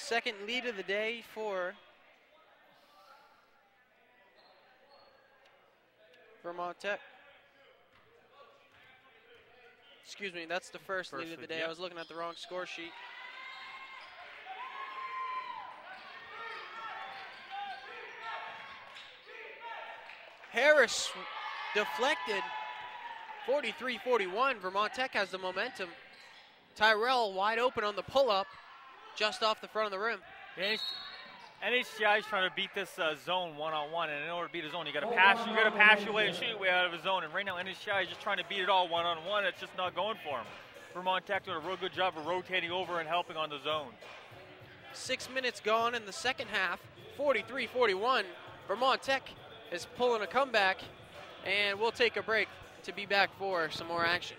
Second lead of the day for Vermont Tech. Excuse me, that's the first lead of the day. Yep. I was looking at the wrong score sheet. Harris deflected. 43-41. Vermont Tech has the momentum. Tyrell wide open on the pull-up, just off the front of the rim. NHTI is trying to beat this zone one-on-one, and in order to beat a zone, you got to pass. You got to pass your way and shoot your way out of a zone. And right now, NHTI is just trying to beat it all one-on-one. It's just not going for them. Vermont Tech doing a real good job of rotating over and helping on the zone. 6 minutes gone in the second half. 43-41. Vermont Tech is pulling a comeback, and we'll take a break to be back for some more action.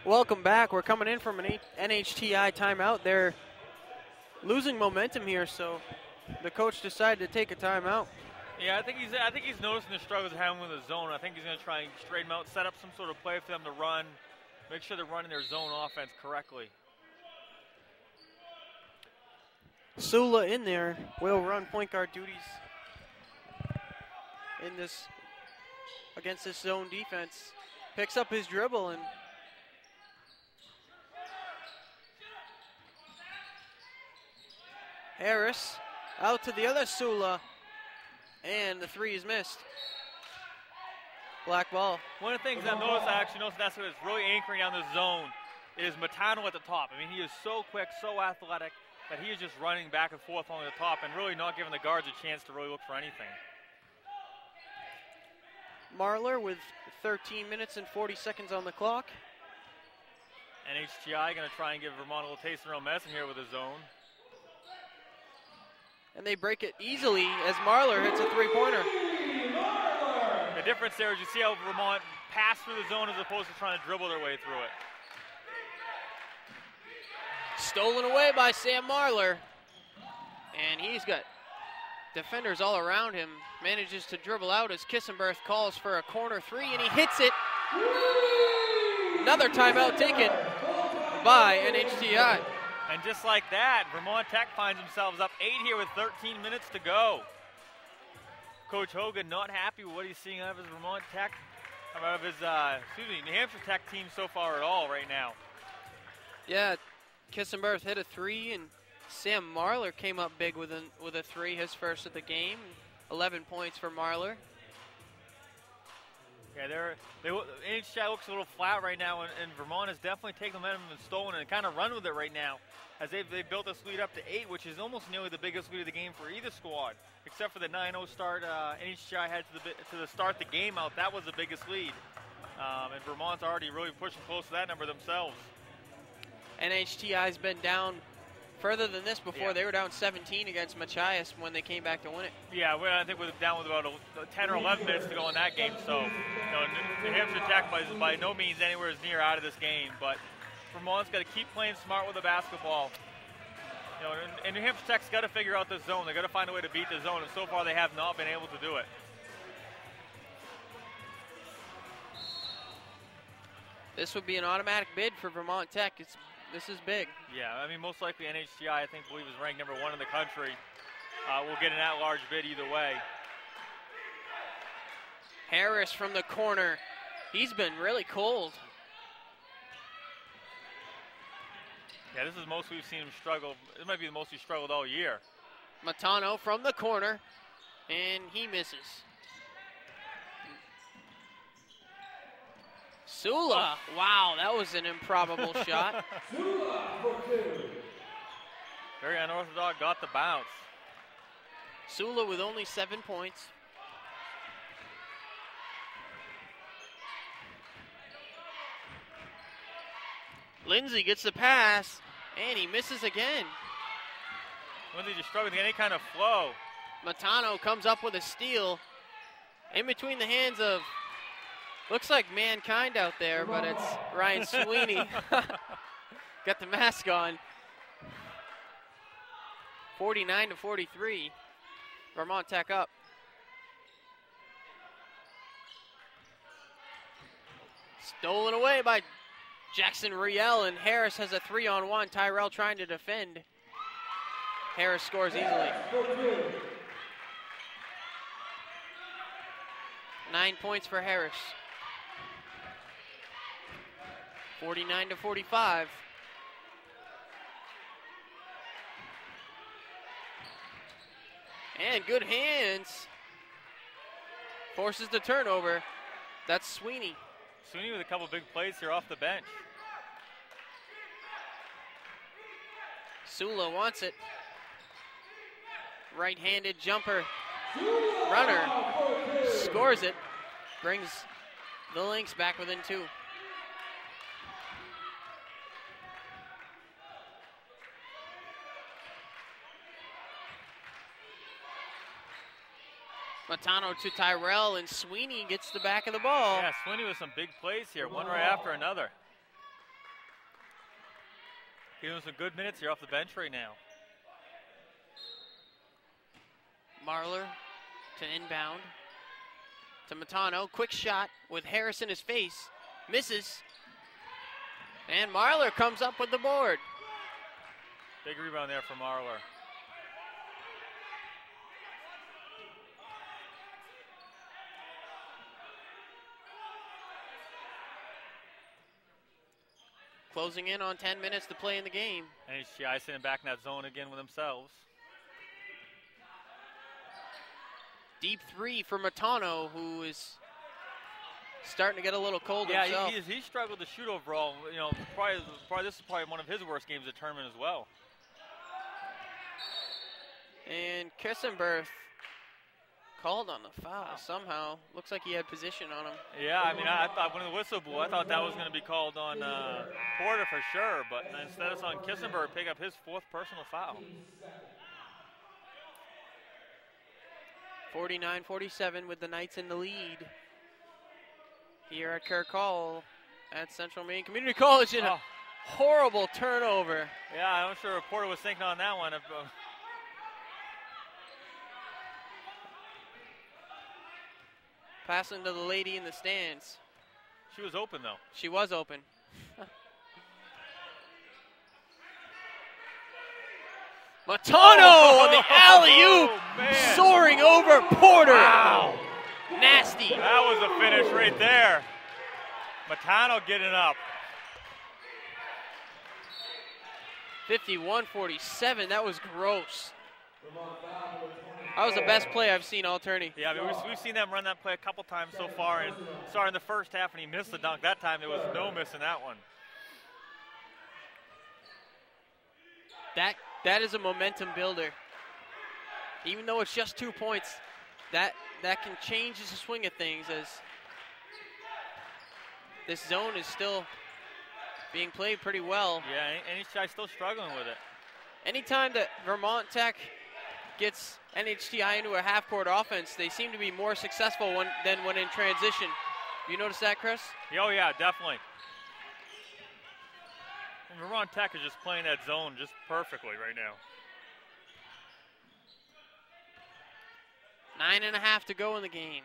Welcome back. We're coming in from an NHTI timeout. They're losing momentum here, so the coach decided to take a timeout. Yeah, I think he's noticing the struggles they're having with the zone. I think he's going to try and straighten them out, set up some sort of play for them to run, make sure they're running their zone offense correctly. Sula in there will run point guard duties in this against this zone defense. Picks up his dribble and Harris out to the other Sula, and the three is missed. Black ball. One of the things I actually noticed that's what is really anchoring down the zone is Matano at the top. I mean, he is so quick, so athletic, that he is just running back and forth along the top and really not giving the guards a chance to really look for anything. Marlar with 13 minutes and 40 seconds on the clock. NHTI going to try and give Vermont a little taste of their own medicine here with his zone. And they break it easily as Marlar hits a three-pointer. The difference there is you see how Vermont passed through the zone as opposed to trying to dribble their way through it. Stolen away by Sam Marlar. And he's got defenders all around him. Manages to dribble out as Kissenberth calls for a corner three, and he hits it. Another timeout taken by NHTI. And just like that, Vermont Tech finds themselves up 8 here with 13 minutes to go. Coach Hogan not happy with what he's seeing out of his Vermont Tech, out of his, New Hampshire Tech team so far at all right now. Yeah, Kissenberth hit a three, and Sam Marlar came up big with a three, his first of the game. 11 points for Marlar. Yeah, NHTI looks a little flat right now, and Vermont has definitely taken the momentum and stolen and kind of run with it right now, as they've built this lead up to 8, which is almost nearly the biggest lead of the game for either squad, except for the 9-0 start NHTI had to the start the game out. That was the biggest lead, and Vermont's already really pushing close to that number themselves. NHTI's been down further than this before. Yeah. They were down 17 against Machias when they came back to win it. Yeah, I think we're down with about 10 or 11 minutes to go in that game. So, New Hampshire Tech is by no means anywhere near out of this game. But Vermont's got to keep playing smart with the basketball. And New Hampshire Tech's got to figure out the zone. They've got to find a way to beat the zone. And so far, they have not been able to do it. This would be an automatic bid for Vermont Tech. This is big. Yeah, I mean, most likely NHTI, I believe is ranked number 1 in the country. Will get an at-large bid either way. Harris from the corner. He's been really cold. Yeah, this is most we've seen him struggle. It might be the most he struggled all year. Matano from the corner, and he misses. Sula, wow, that was an improbable shot. Very unorthodox, got the bounce. Sula with only 7 points. Lindsay gets the pass, and he misses again. Lindsay just struggling to get any kind of flow. Matano comes up with a steal in between the hands of, looks like Mankind out there, but it's Ryan Sweeney. Got the mask on. 49-43. Vermont Tech up. Stolen away by Jackson Riel, and Harris has a 3-on-1. Tyrell trying to defend. Harris scores easily. 9 points for Harris. 49-45. And good hands. Forces the turnover. That's Sweeney. Sweeney with a couple big plays here off the bench. Sula wants it. Right-handed jumper. Runner scores it. Brings the Lynx back within 2. Matano to Tyrell, and Sweeney gets the back of the ball. Yeah, Sweeney with some big plays here, one right after another. Giving him some good minutes here off the bench right now. Marler to inbound. To Matano, quick shot with Harris in his face. Misses. And Marler comes up with the board. Big rebound there for Marler. Closing in on 10 minutes to play in the game. And HTI sitting back in that zone again with themselves. Deep 3 for Matano, who is starting to get a little cold himself. Yeah, he struggled to shoot overall. You know, probably this is probably one of his worst games of the tournament as well. And Kissenberth called on the foul somehow. Looks like he had position on him. Yeah, I mean, I thought when the whistle blew, I thought that was going to be called on Porter for sure, but instead it's on Kissenberg pick up his 4th personal foul. 49-47 with the Knights in the lead. Here at Kirk Hall at Central Maine Community College in a horrible turnover. Yeah, I'm not sure what Porter was thinking on that one. Passing to the lady in the stands. She was open, though. She was open. Matano on the alley-oop, soaring over Porter. Wow. Nasty. That was a finish right there. Matano getting up. 51-47, that was gross. That was the best play I've seen all tourney. Yeah, I mean, we've seen them run that play a couple times so far, and starting in the first half, and he missed the dunk. That time there was no missing that one. That is a momentum builder. Even though it's just 2 points, that can change the swing of things, as this zone is still being played pretty well. Yeah, NHTI still struggling with it. Anytime that Vermont Tech gets NHTI into a half-court offense, they seem to be more successful than when in transition. You notice that, Chris? Oh, yeah, definitely. And Vermont Tech is just playing that zone just perfectly right now. 9.5 to go in the game.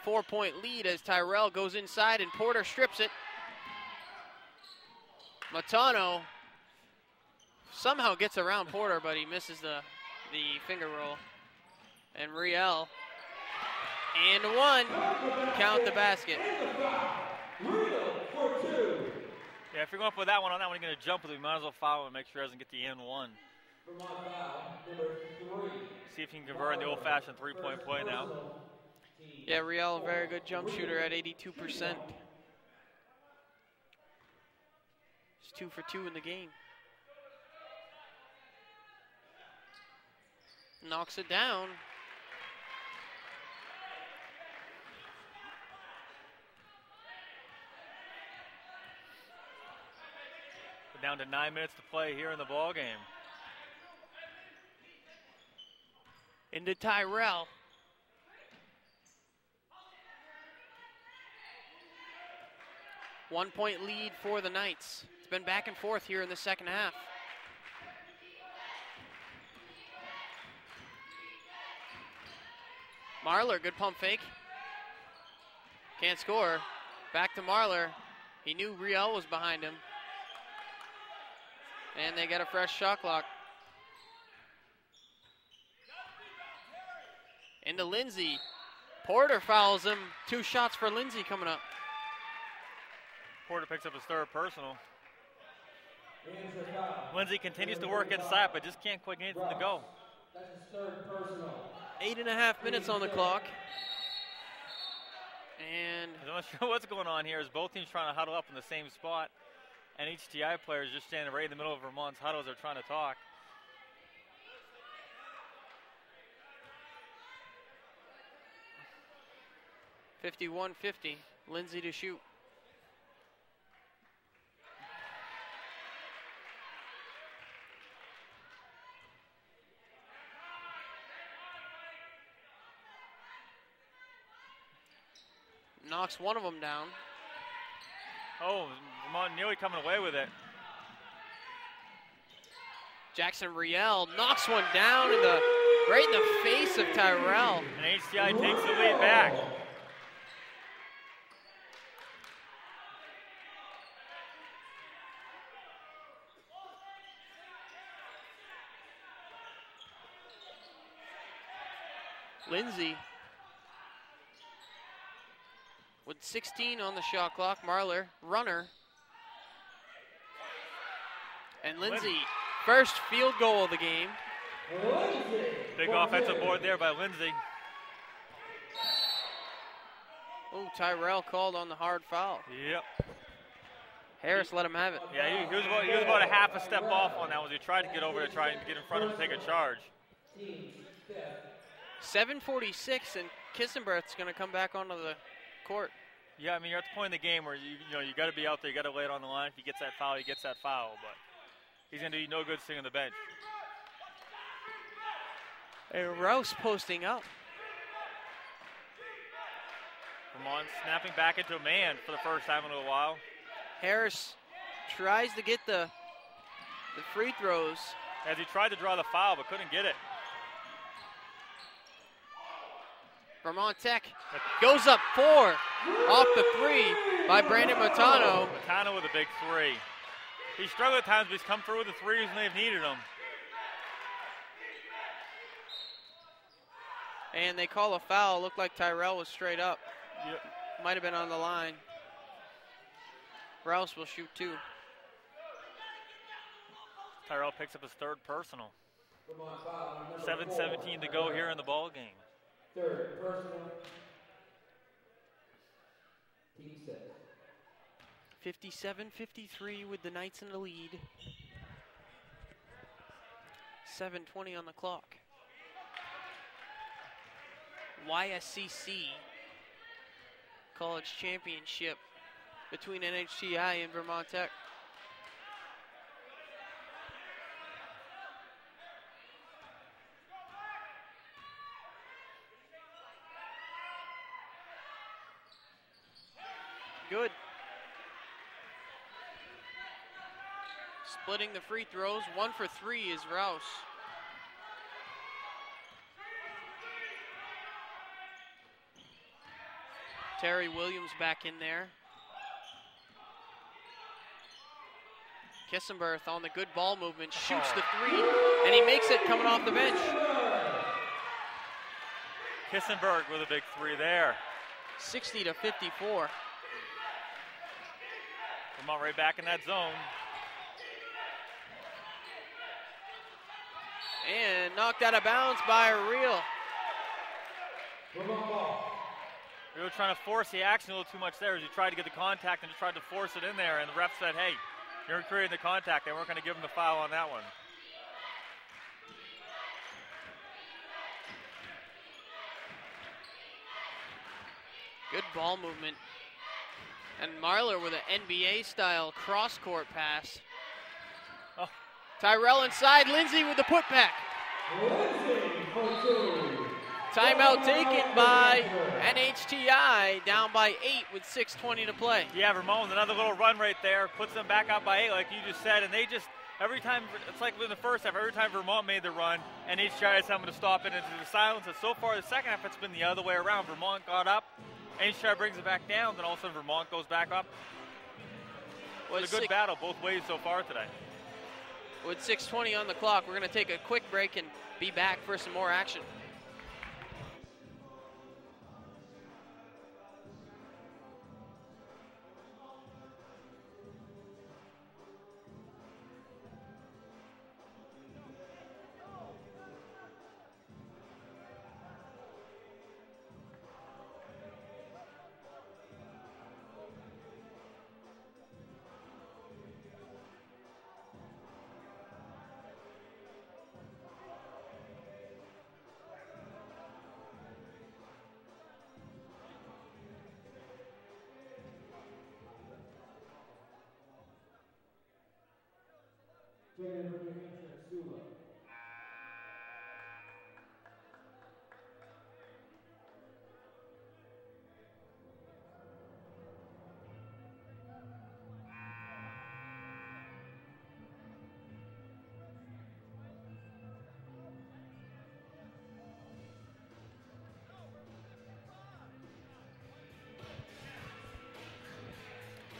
4-point lead as Tyrell goes inside and Porter strips it. Matano somehow gets around Porter, but he misses the finger roll. And Riel, and 1, count the basket. Yeah, Yeah, if you're going to put that one on that one, you're going to jump with it. You might as well foul and make sure he doesn't get the N one. See if he can convert in the old-fashioned three-point play now. Yeah, Riel, a very good jump shooter at 82%. He's 2 for 2 in the game. Knocks it down. We're down to 9 minutes to play here in the ball game. Into Tyrell. One-point lead for the Knights. It's been back and forth here in the second half. Marler, good pump fake. Can't score. Back to Marler. He knew Riel was behind him. And they get a fresh shot clock. Into Lindsay. Porter fouls him. 2 shots for Lindsay coming up. Porter picks up his third personal. Lindsay continues to work inside, but just can't quite get anything to go. 8.5 minutes on the clock. And I'm not sure what's going on here as both teams trying to huddle up in the same spot. And HTI players just standing right in the middle of Vermont's huddles. They're trying to talk. .51-50, Lindsay to shoot. Knocks one of them down. Oh, Vermont nearly coming away with it. Jackson Riel knocks one down right in the face of Tyrell. And HTI takes the lead back. Lindsay with 16 on the shot clock. Marler, runner. And Lindsay, first field goal of the game. Big offensive board there by Lindsay. Oh, Tyrell called on the hard foul. Yep. Harris let him have it. Yeah, he was about a half a step off on that one. He tried to get over to try and get in front of him and take a charge. 7:46, and Kissenberth's going to come back onto the court. Yeah, I mean, you're at the point in the game where you got to be out there. You got to lay it on the line. If he gets that foul, he gets that foul. But he's going to do no good sitting on the bench. And Rouse posting up. Vermont snapping back into a man for the first time in a while. Harris tries to get the free throws. As he tried to draw the foul, but couldn't get it. Vermont Tech goes up 4 off the 3 by Brandon Matano. Matano with a big 3. He struggled at times, but he's come through with the threes when they've needed him. And they call a foul. Looked like Tyrell was straight up. Yep. Might have been on the line. Rouse will shoot 2. Tyrell picks up his third personal. 7:17 to go here in the ball game. Third personal. Team 6. 57-53 with the Knights in the lead. 7:20 on the clock. YSCC College Championship between NHTI and Vermont Tech. Good. Splitting the free throws. 1 for 3 is Rouse. Terry Williams back in there. Kissenberth on the good ball movement, shoots the 3, and he makes it coming off the bench. Kissenberg with a big 3 there. 60-54. Vermont right back in that zone. And knocked out of bounds by Real. Real trying to force the action a little too much there as he tried to get the contact and just tried to force it in there, and the ref said, hey, you're creating the contact. They weren't going to give him the foul on that one. Good ball movement. And Marler with an NBA-style cross-court pass. Oh. Tyrell inside, Lindsay with the putback. Timeout taken by NHTI, down by 8 with 6:20 to play. Yeah, Vermont with another little run right there, puts them back out by 8 like you just said, and they just, every time, it's like in the first half, every time Vermont made the run, NHTI is something to stop it into the silence, and so far the second half it's been the other way around. Vermont got up, NHTI brings it back down, then all of a sudden Vermont goes back up. It's a good battle both ways so far today. With 6:20 on the clock, we're going to take a quick break and be back for some more action.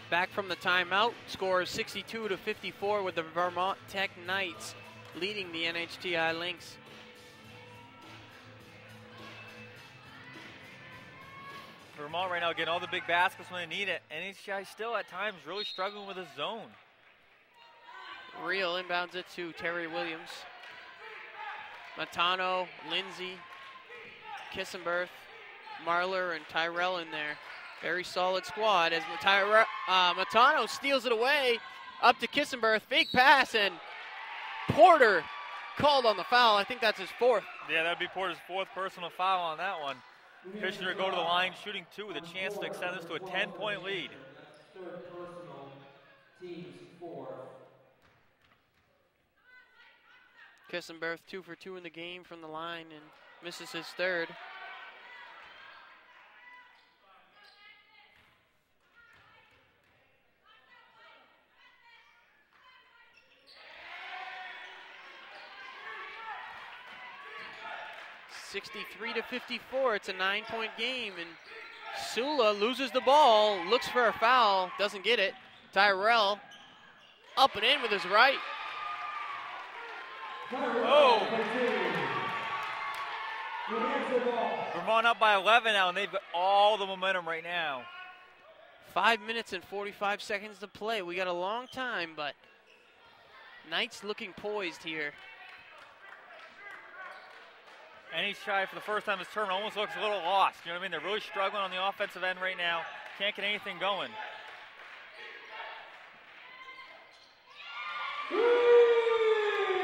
Back from the timeout, score is 62-54 with the Vermont Tech Knights leading the NHTI Lynx. Vermont right now getting all the big baskets when they need it. NHTI still at times really struggling with his zone. Real inbounds it to Terry Williams. Matano, Lindsay, Kissenberth, Marler, and Tyrell in there. Very solid squad as Matano steals it away up to Kissenberth. Fake pass, and Porter called on the foul. I think that's his fourth. Yeah, that'd be Porter's fourth personal foul on that one. Kushner go to the line, shooting 2 with a chance to extend this to a 10-point lead. Third personal, team's fourth. Kissenberth 2 for 2 in the game from the line and misses his third. (63-54). It's a 9-point game, and Sula loses the ball, looks for a foul, doesn't get it. Tyrell up and in with his right. Oh! Vermont up by 11 now, and they've got all the momentum right now. 5 minutes and 45 seconds to play. We got a long time, but Knights looking poised here. NHTI for the first time this tournament almost looks a little lost. You know what I mean? They're really struggling on the offensive end right now. Can't get anything going.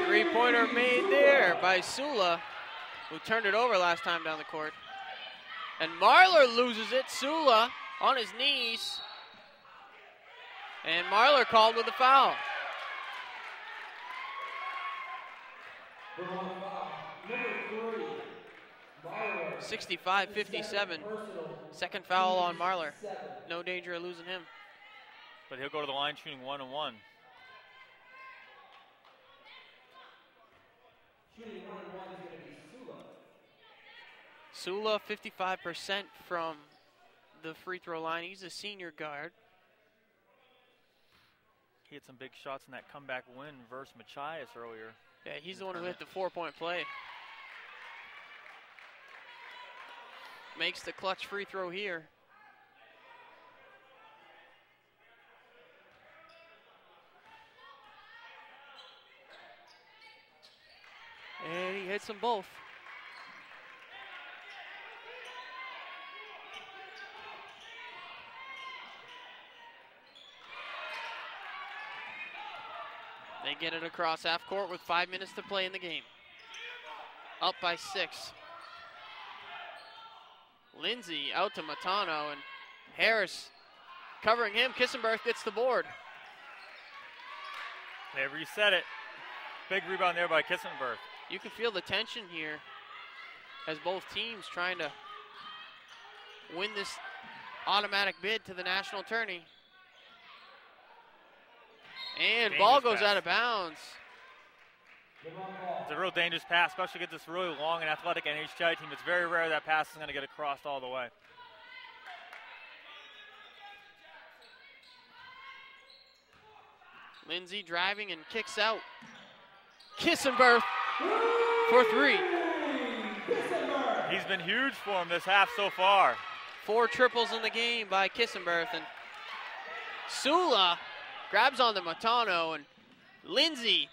Three-pointer made there by Sula, who turned it over last time down the court. And Marler loses it. Sula on his knees. And Marler called with a foul. 65-57. Second foul on Marler. No danger of losing him. But he'll go to the line shooting 1-1. Sula 55% from the free throw line. He's a senior guard. He had some big shots in that comeback win versus Machias earlier. Yeah, he's the one who hit the 4-point play. Makes the clutch free throw here. And he hits them both. They get it across half court with 5 minutes to play in the game. Up by 6. Lindsay out to Matano, and Harris covering him. Kissenberth gets the board. They reset it. Big rebound there by Kissenberth. You can feel the tension here as both teams trying to win this automatic bid to the national tourney. And Dangerous ball goes pass. out of bounds. It's a real dangerous pass, especially against this really long and athletic NHI team. It's very rare that pass is going to get across all the way. Lindsay driving and kicks out. Kissenberth for 3. He's been huge for him this half so far. 4 triples in the game by Kissenberth. And Sula grabs on the Matano, and Lindsay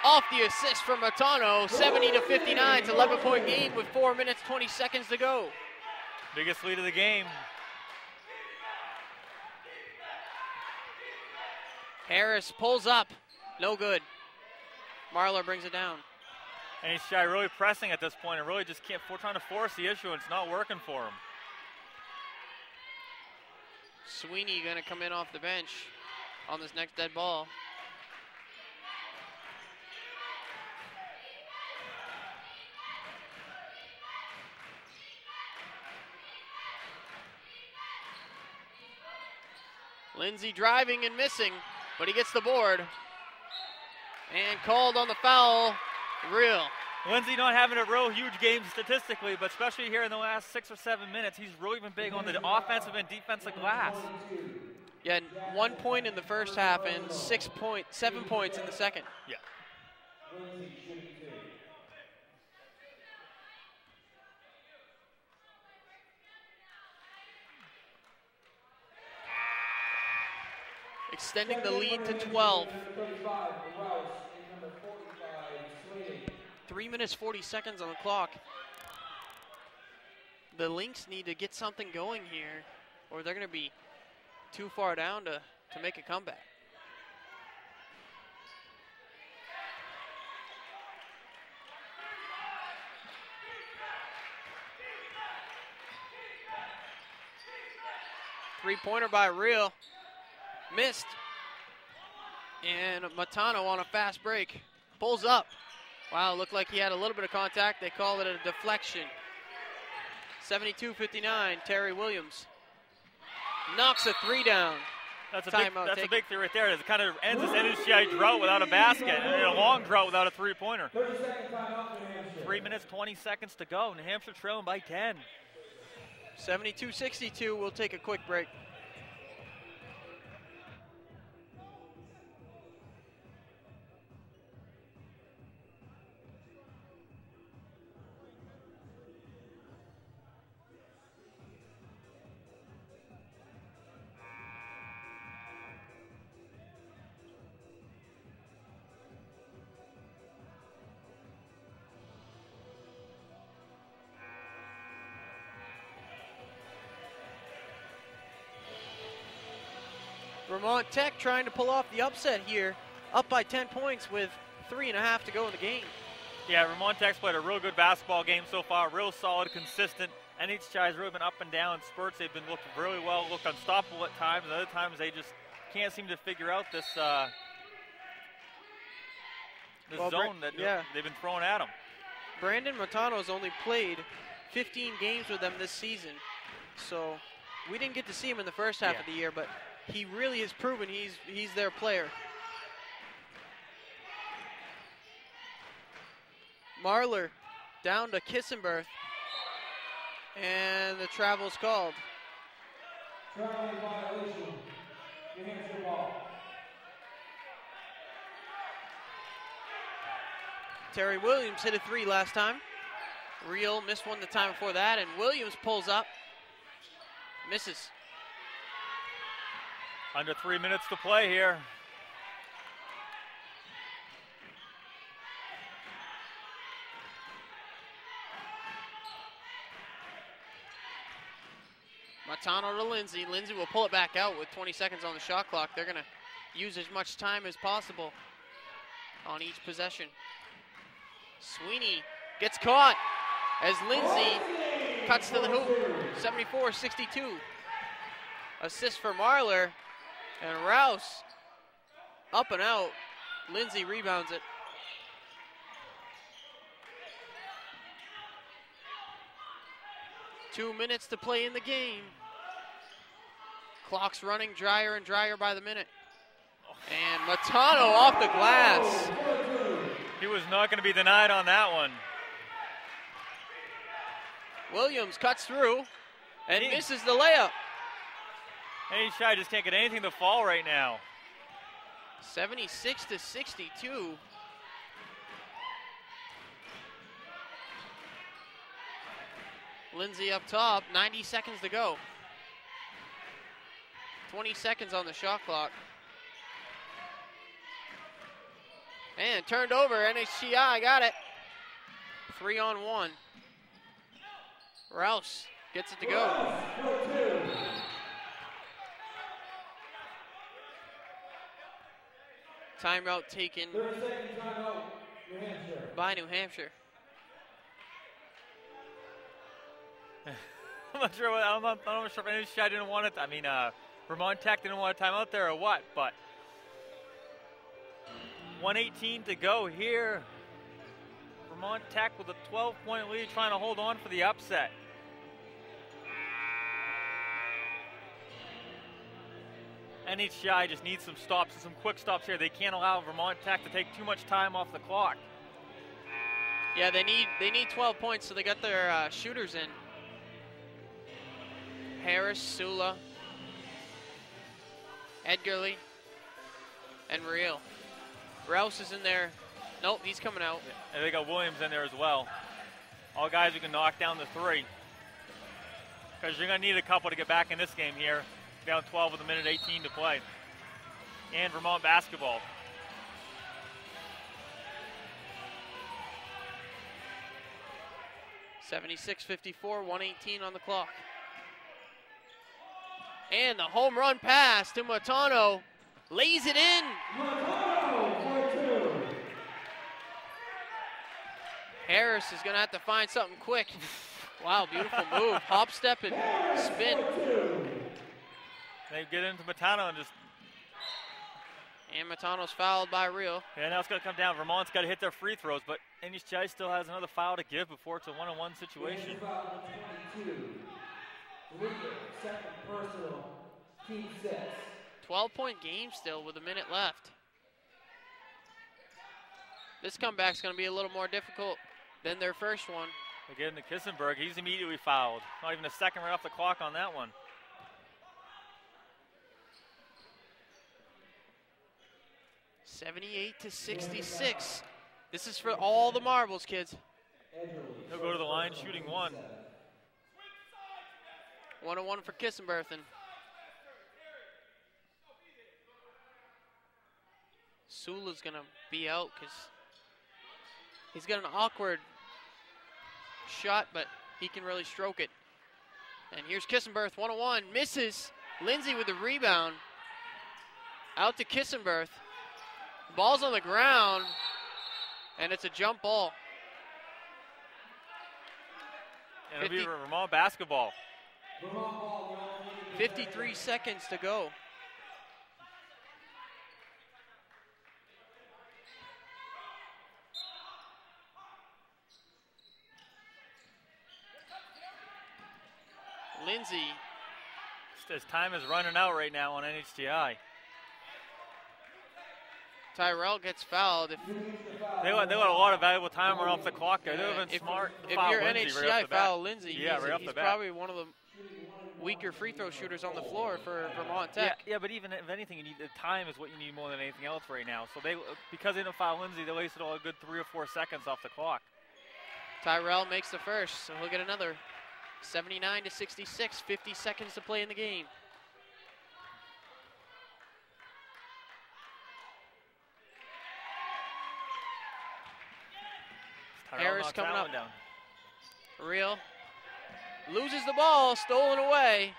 off the assist from Matano. 70-59. It's an 11-point game with 4 minutes, 20 seconds to go. Biggest lead of the game. Harris pulls up. No good. Marlar brings it down. NHI really pressing at this point and really just can't, trying to force the issue, and it's not working for him. Sweeney going to come in off the bench on this next dead ball. Lindsay driving and missing, but he gets the board. And called on the foul, Real. Lindsay not having a real huge game statistically, but especially here in the last 6 or 7 minutes, he's really been big on the offensive and defensive glass. Yeah, 1 point in the first half and 7 points in the second. Yeah. Extending the lead to 12. 3 minutes, 40 seconds on the clock. The Lynx need to get something going here, or they're going to be too far down to make a comeback. Three-pointer by Real. Missed. And Matano on a fast break. Pulls up. Wow, looked like he had a little bit of contact. They call it a deflection. 72-59, Terry Williams. Knocks a 3 down. That's a big three right there. It kind of ends this NHI drought without a basket, and a long drought without a three-pointer. 3 minutes, 20 seconds to go. New Hampshire trailing by 10. 72-62, we'll take a quick break. Vermont Tech trying to pull off the upset here, up by 10 points with 3.5 to go in the game. Yeah, Vermont Tech's played a real good basketball game so far, real solid, consistent. NHI has really been up and down in spurts. They've been looked really well, looked unstoppable at times, and other times they just can't seem to figure out this zone that they've been throwing at them. Brandon Matano's only played 15 games with them this season, so we didn't get to see him in the first half of the year, but he really has proven he's their player. Marlar down to Kissenberth, and the travel's called. Traveling violation. New Hampshire ball. Terry Williams hit a 3 last time. Real missed one the time before that, and Williams pulls up, misses. Under 3 minutes to play here. Matano to Lindsay. Lindsay will pull it back out with 20 seconds on the shot clock. They're going to use as much time as possible on each possession. Sweeney gets caught as Lindsay cuts to the hoop. 74-62. Assist for Marlar. And Rouse up and out. Lindsay rebounds it. Two minutes to play in the game. Clock's running drier and drier by the minute. And Matano off the glass. He was not going to be denied on that one. Williams cuts through and misses the layup. NHI just can't get anything to fall right now. 76-62. Lindsay up top, 90 seconds to go. 20 seconds on the shot clock. And turned over, NHTI got it. 3-on-1. Rouse gets it to go. Timeout taken by New Hampshire. I'm not sure. I'm not sure if NHI didn't want it. I mean, Vermont Tech didn't want a timeout there or what, but 1:18 to go here. Vermont Tech with a 12-point lead, trying to hold on for the upset. NHI just needs some stops, some quick stops here. They can't allow Vermont Tech to take too much time off the clock. Yeah, they need 12 points, so they got their shooters in. Harris, Sula, Edgerly, and Real. Rouse is in there. Nope, he's coming out. Yeah, and they got Williams in there as well. All guys who can knock down the three. Because you're going to need a couple to get back in this game here. Down 12 with a minute 18 to play. And Vermont basketball. (76-54), 1:18 on the clock. And the home run pass to Matano. Lays it in. Harris is going to have to find something quick. Wow, beautiful move. Hop, step, and spin. They get into Matano and just... And Matano's fouled by Real. Yeah, now it's going to come down. Vermont's got to hit their free throws, but NHI still has another foul to give before it's a one-on-one situation. 12-point game still with a minute left. This comeback's going to be a little more difficult than their first one. They get into Kissenberg. He's immediately fouled. Not even a second right off the clock on that one. (78-66). This is for all the marbles, kids. He'll go to the line shooting one. 1-on-1 for Kissenberthen. Sula's going to be out because he's got an awkward shot, but he can really stroke it. And here's Kissenberth, 1-on-1, misses. Lindsay with the rebound. Out to Kissenberth. Ball's on the ground, and it's a jump ball. And it'll be Vermont basketball. 53 seconds to go. Lindsay. His time is running out right now on NHTI. Tyrell gets fouled. They let a lot of valuable time run off the clock there. They would have been smart. If you're NHTI, foul Lindsay. Yeah, he's probably one of the weaker free throw shooters on the floor for Vermont Tech. Yeah, but even if anything, you need the time is what you need more than anything else right now. So because they didn't foul Lindsay, they wasted a good 3 or 4 seconds off the clock. Tyrell makes the first, so he'll get another. 79-66, 50 seconds to play in the game. Harris coming up. Real loses the ball, stolen away.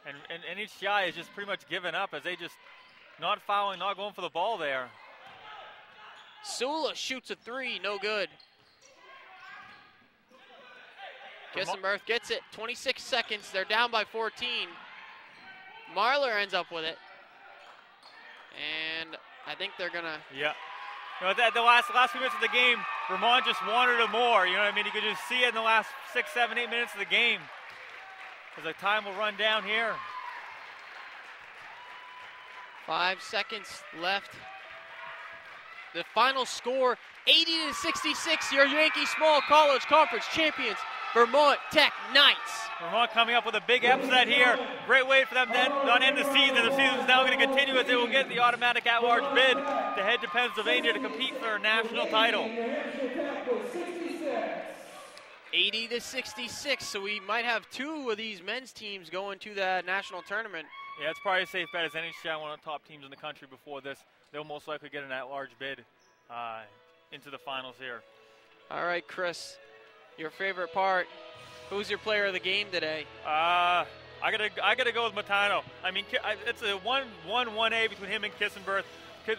And NHCI is just pretty much given up as they just not fouling, not going for the ball there. Sula shoots a three, no good. Kissenberth gets it, 26 seconds, they're down by 14. Marler ends up with it. And I think they're gonna. Yeah. You know, the last few minutes of the game, Vermont just wanted it more. You know what I mean? You could just see it in the last 6, 7, 8 minutes of the game. As the time will run down here. 5 seconds left. The final score, 80-66, your Yankee Small College Conference champions, Vermont Tech Knights. Vermont coming up with a big upset here. Great way for them to not end the season. The season is now going to continue as they will get the automatic at-large bid to head to Pennsylvania to compete for a national title. 80-66, so we might have 2 of these men's teams going to the national tournament. Yeah, it's probably a safe bet as NHCI, one of the top teams in the country before this. They'll most likely get an at-large bid into the finals here. All right, Chris, your favorite part. Who's your player of the game today? I gotta go with Matano. I mean, it's a 1-1-1A between him and Kissenberth.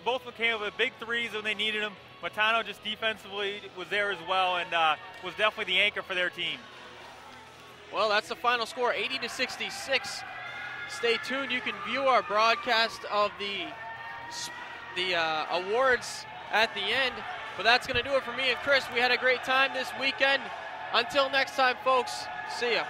Both of them came up with big threes when they needed them. Matano just defensively was there as well and was definitely the anchor for their team. Well, that's the final score, 80-66. Stay tuned. You can view our broadcast of the awards at the end. But that's going to do it for me and Chris. We had a great time this weekend. Until next time, folks, see ya.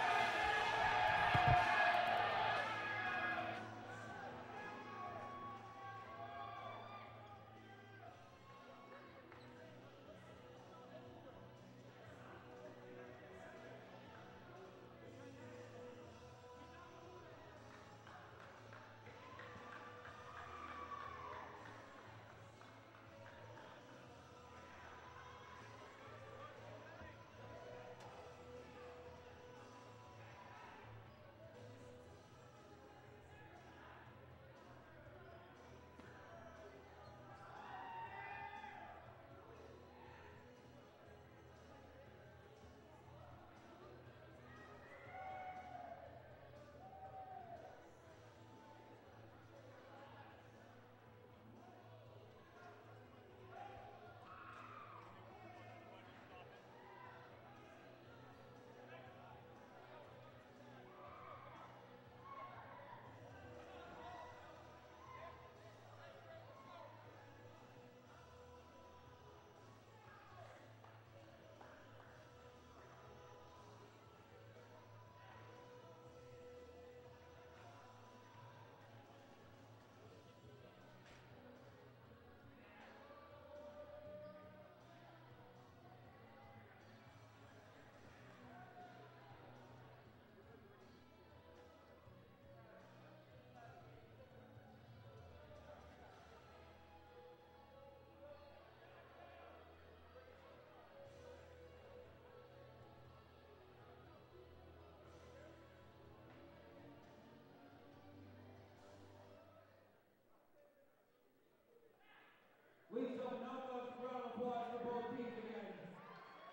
Please don't knock us round of applause for both teams again.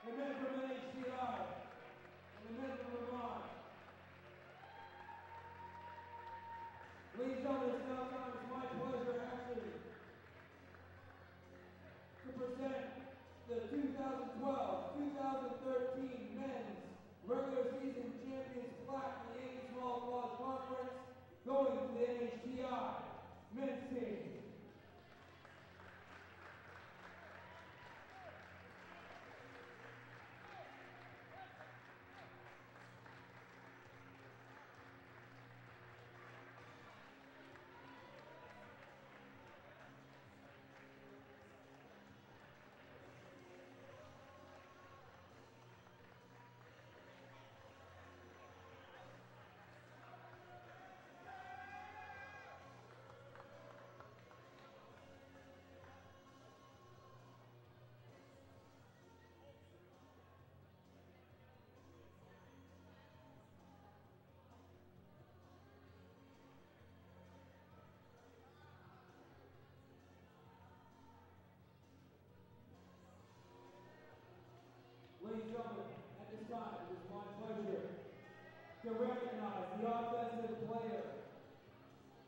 The men from NHCI and the men from Vermont. Ladies and gentlemen, it's now time. It's my pleasure actually to present the 2012-2013 men's regular season champions plaque for the Yankee Small College Conference going to the NHCI men's team.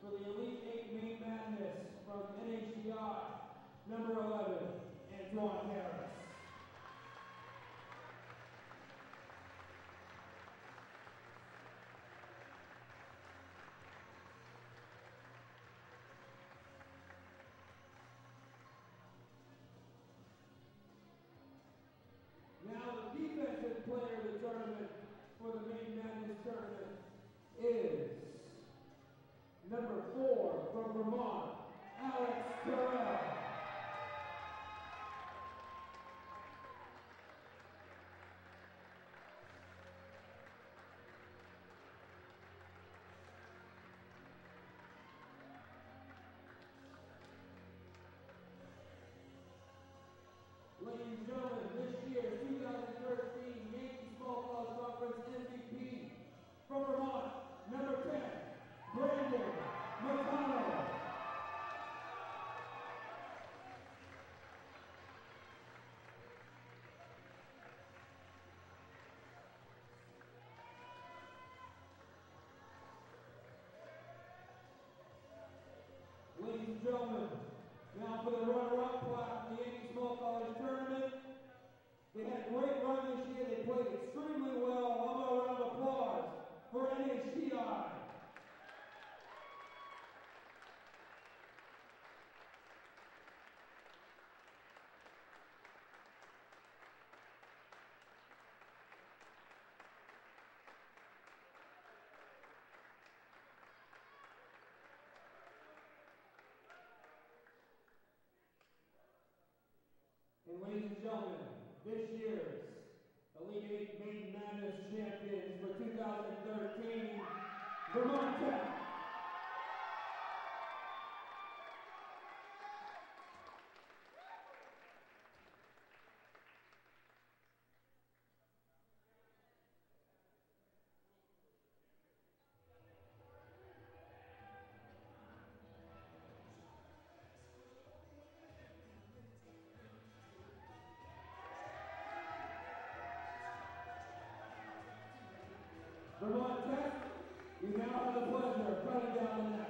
for the Elite 8 Main Madness from NHDI, number 11, Antoine Harris. Now the defensive player of the tournament for the Main Madness tournament is number 4 from Vermont, Alex Terrell. Ladies and gentlemen, this year's 2013 Yankee Small College Conference MVP from Vermont, number 10, Brandon McConnell. Ladies and gentlemen, now for the runner-up plaque in the Yankee Small College Tournament. They had a great run this year. They played extremely well. How about a round of applause for NHDI? And ladies and gentlemen, this year's Elite 8 Main Madness champions for 2013, Vermont Tech. Vermont Tech, you now have the pleasure of cutting down the